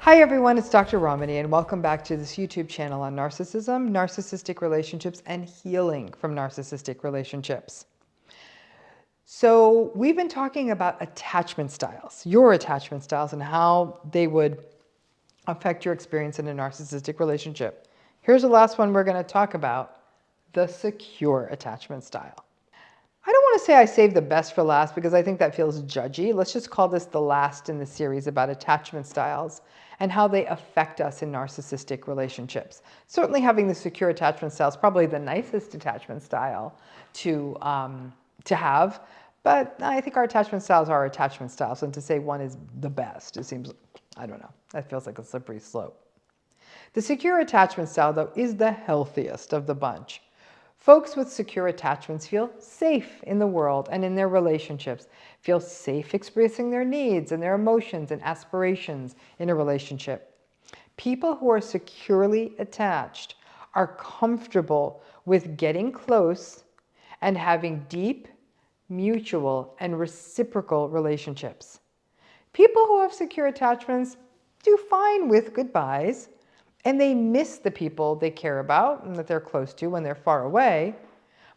Hi everyone, it's Dr. Ramani and welcome back to this YouTube channel on narcissism, narcissistic relationships, and healing from narcissistic relationships. So we've been talking about attachment styles, your attachment styles, and how they would affect your experience in a narcissistic relationship. Here's the last one we're going to talk about, the secure attachment style. I don't want to say I saved the best for last because I think that feels judgy. Let's just call this the last in the series about attachment styles and how they affect us in narcissistic relationships. Certainly having the secure attachment style is probably the nicest attachment style to have, but I think our attachment styles are attachment styles, and to say one is the best, it seems, I don't know, that feels like a slippery slope. The secure attachment style, though, is the healthiest of the bunch. Folks with secure attachments feel safe in the world and in their relationships, feel safe expressing their needs and their emotions and aspirations in a relationship. People who are securely attached are comfortable with getting close and having deep, mutual, and reciprocal relationships. People who have secure attachments do fine with goodbyes, and they miss the people they care about and that they're close to when they're far away,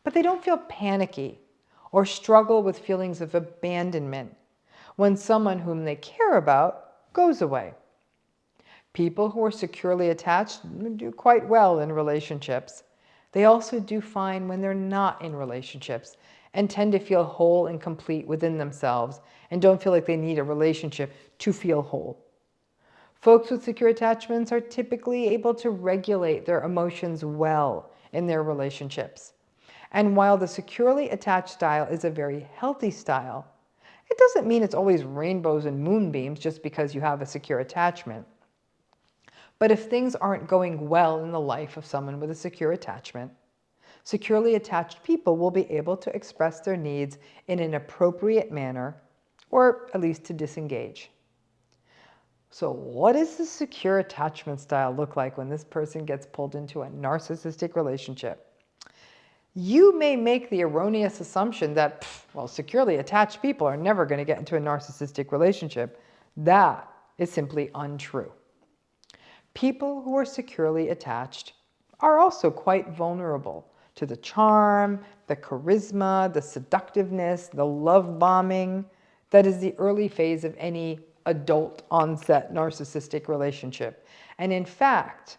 but they don't feel panicky or struggle with feelings of abandonment when someone whom they care about goes away. People who are securely attached do quite well in relationships. They also do fine when they're not in relationships and tend to feel whole and complete within themselves and don't feel like they need a relationship to feel whole. Folks with secure attachments are typically able to regulate their emotions well in their relationships. And while the securely attached style is a very healthy style, it doesn't mean it's always rainbows and moonbeams just because you have a secure attachment. But if things aren't going well in the life of someone with a secure attachment, securely attached people will be able to express their needs in an appropriate manner, or at least to disengage. So what does the secure attachment style look like when this person gets pulled into a narcissistic relationship? You may make the erroneous assumption that, well, securely attached people are never going to get into a narcissistic relationship. That is simply untrue. People who are securely attached are also quite vulnerable to the charm, the charisma, the seductiveness, the love bombing that is the early phase of any adult onset narcissistic relationship. And in fact,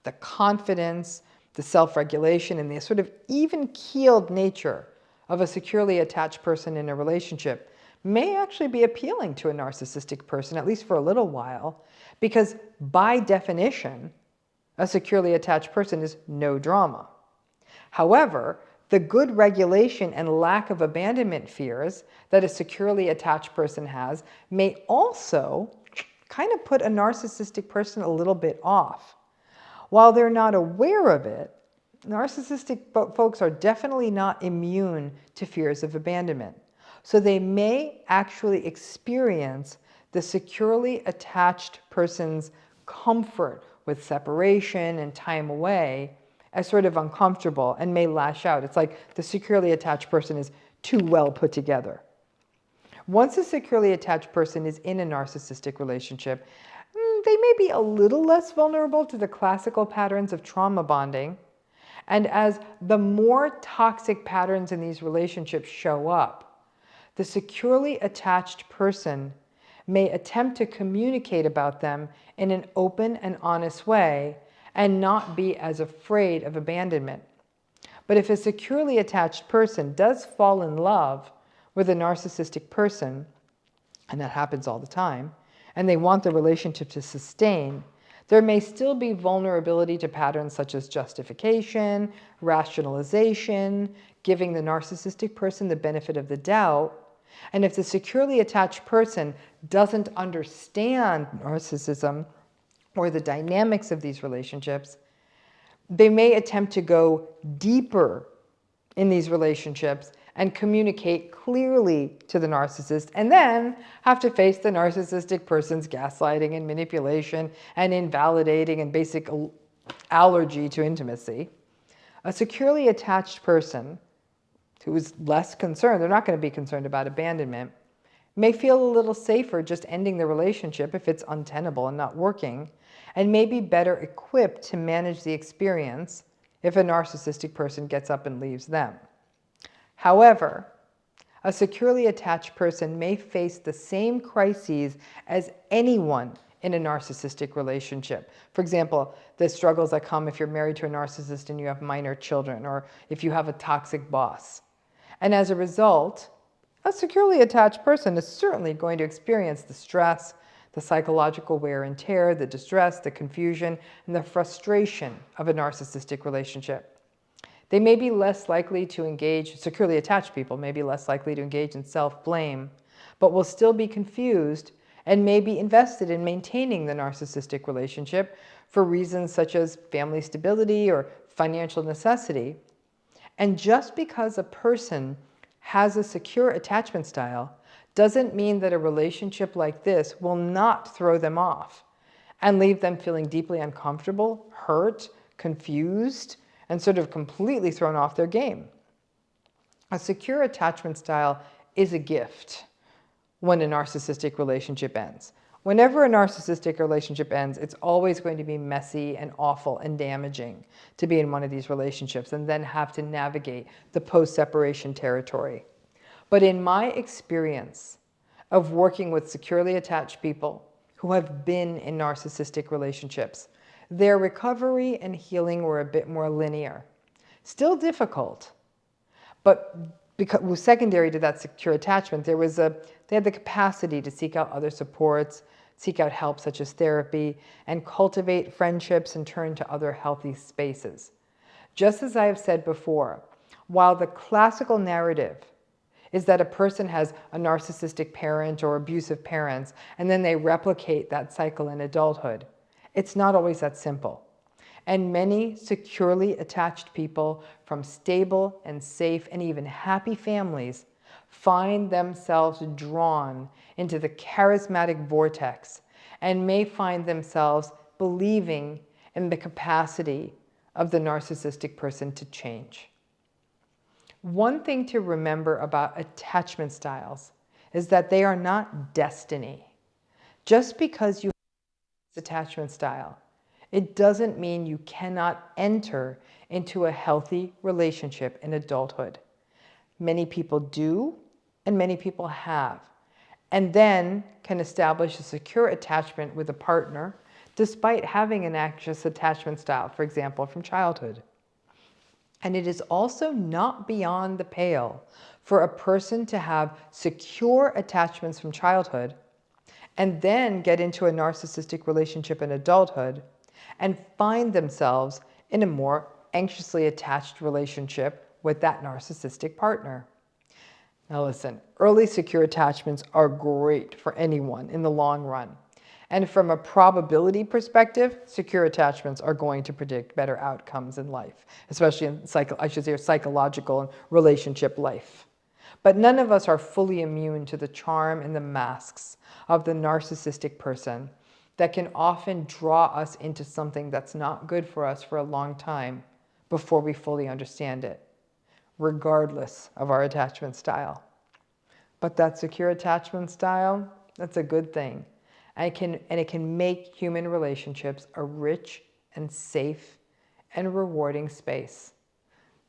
the confidence, the self-regulation, and the sort of even-keeled nature of a securely attached person in a relationship may actually be appealing to a narcissistic person, at least for a little while, because by definition, a securely attached person is no drama. However, the good regulation and lack of abandonment fears that a securely attached person has may also kind of put a narcissistic person a little bit off. While they're not aware of it, narcissistic folks are definitely not immune to fears of abandonment. So they may actually experience the securely attached person's comfort with separation and time away as sort of uncomfortable and may lash out. It's like the securely attached person is too well put together. Once a securely attached person is in a narcissistic relationship, they may be a little less vulnerable to the classical patterns of trauma bonding. And as the more toxic patterns in these relationships show up, the securely attached person may attempt to communicate about them in an open and honest way and not be as afraid of abandonment. But if a securely attached person does fall in love with a narcissistic person, and that happens all the time, and they want the relationship to sustain, there may still be vulnerability to patterns such as justification, rationalization, giving the narcissistic person the benefit of the doubt. And if the securely attached person doesn't understand narcissism or the dynamics of these relationships, they may attempt to go deeper in these relationships and communicate clearly to the narcissist, and then have to face the narcissistic person's gaslighting and manipulation and invalidating and basic allergy to intimacy. A securely attached person who is less concerned, they're not going to be concerned about abandonment, may feel a little safer just ending the relationship if it's untenable and not working, and may be better equipped to manage the experience if a narcissistic person gets up and leaves them. However, a securely attached person may face the same crises as anyone in a narcissistic relationship. For example, the struggles that come if you're married to a narcissist and you have minor children, or if you have a toxic boss. And as a result, a securely attached person is certainly going to experience the stress, the psychological wear and tear, the distress, the confusion, and the frustration of a narcissistic relationship. They may be less likely to engage, securely attached people may be less likely to engage in self-blame, but will still be confused and may be invested in maintaining the narcissistic relationship for reasons such as family stability or financial necessity. And just because a person has a secure attachment style doesn't mean that a relationship like this will not throw them off and leave them feeling deeply uncomfortable, hurt, confused, and sort of completely thrown off their game. A secure attachment style is a gift when a narcissistic relationship ends. Whenever a narcissistic relationship ends, it's always going to be messy and awful and damaging to be in one of these relationships and then have to navigate the post-separation territory. But in my experience of working with securely attached people who have been in narcissistic relationships, their recovery and healing were a bit more linear. Still difficult, but because secondary to that secure attachment, they had the capacity to seek out other supports, seek out help such as therapy, and cultivate friendships and turn to other healthy spaces. Just as I have said before, while the classical narrative is that a person has a narcissistic parent or abusive parents, and then they replicate that cycle in adulthood, it's not always that simple. And many securely attached people from stable and safe and even happy families find themselves drawn into the charismatic vortex and may find themselves believing in the capacity of the narcissistic person to change. One thing to remember about attachment styles is that they are not destiny. Just because you have this attachment style, it doesn't mean you cannot enter into a healthy relationship in adulthood. Many people do, and many people have, and then can establish a secure attachment with a partner despite having an anxious attachment style, for example, from childhood. And it is also not beyond the pale for a person to have secure attachments from childhood and then get into a narcissistic relationship in adulthood and find themselves in a more anxiously attached relationship with that narcissistic partner. Now listen, early secure attachments are great for anyone in the long run. And from a probability perspective, secure attachments are going to predict better outcomes in life, especially in psychological and relationship life. But none of us are fully immune to the charm and the masks of the narcissistic person that can often draw us into something that's not good for us for a long time before we fully understand it, regardless of our attachment style. But that secure attachment style, that's a good thing. And it can make human relationships a rich and safe and rewarding space.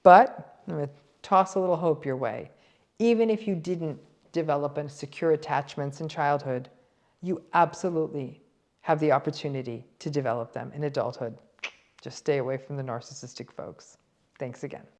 But I'm going to toss a little hope your way. Even if you didn't develop secure attachments in childhood, you absolutely have the opportunity to develop them in adulthood. Just stay away from the narcissistic folks. Thanks again.